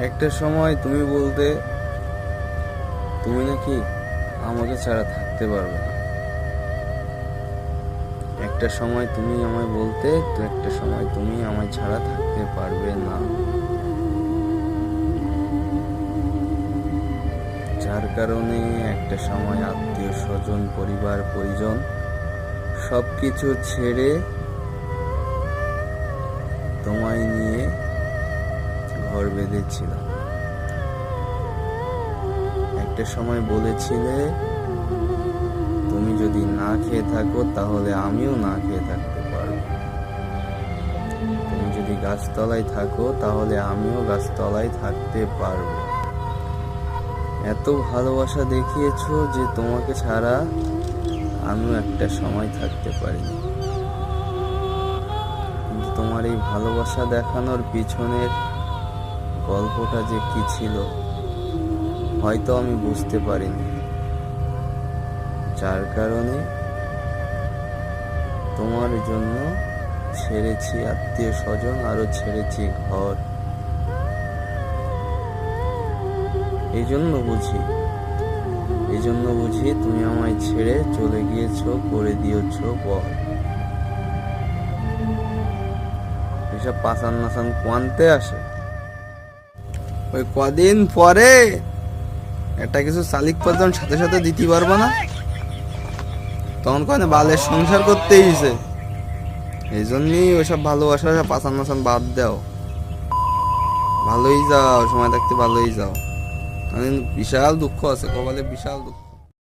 একটা সময় তুমি বলতে তুমি নাকি আমাকে ছাড়া থাকতে পারবে না। একটা সময় তুমি আমায় বলতে তো একটা সময় তুমি আমায় ছাড়া থাকতে পারবে না, যার কারণে একটা সময় আত্মীয় স্বজন পরিবার পরিজন সবকিছু ছেড়ে তোমায় নিয়ে ঘর বেঁধেছিলাম। একটা সময় বলেছিলে তুমি যদি না খেয়ে থাকো তাহলে আমিও না খেয়ে থাকতে পারবো। তুমি যদি গাছতলায় থাকো তাহলে আমিও গাছতলায় থাকতে পারবো। এত ভালোবাসা দেখিয়েছো যে তোমাকে ছাড়া আমিও একটা সময় থাকতে পারিনি। কিন্তু তোমার এই ভালোবাসা দেখানোর পিছনের গল্পটা যে কি ছিল হয়তো আমি বুঝতে পারিনি, যার কারণে তোমার জন্য ছেড়েছি আত্মীয় স্বজন, আরো ছেড়েছি ঘর। এই জন্য বুঝি তুমি আমায় ছেড়ে চলে গিয়েছো, করে দিয়েছো বল। এসব পাসান নাসান কোয়ান্তে আসে, ওই কদিন পরে একটা কিছু শালিক পর্যন্ত সাথে সাথে দিতে পারবো না, তখন কয়না বালের সংসার করতে হয়েছে। এই জন্যই ওইসব ভালোবাসা পাসান নাসান বাদ দাও, ভালোই যাও, সময় থাকতে ভালোই যাও। বিশাল দুঃখ আছে কপালে, বিশাল দুঃখ।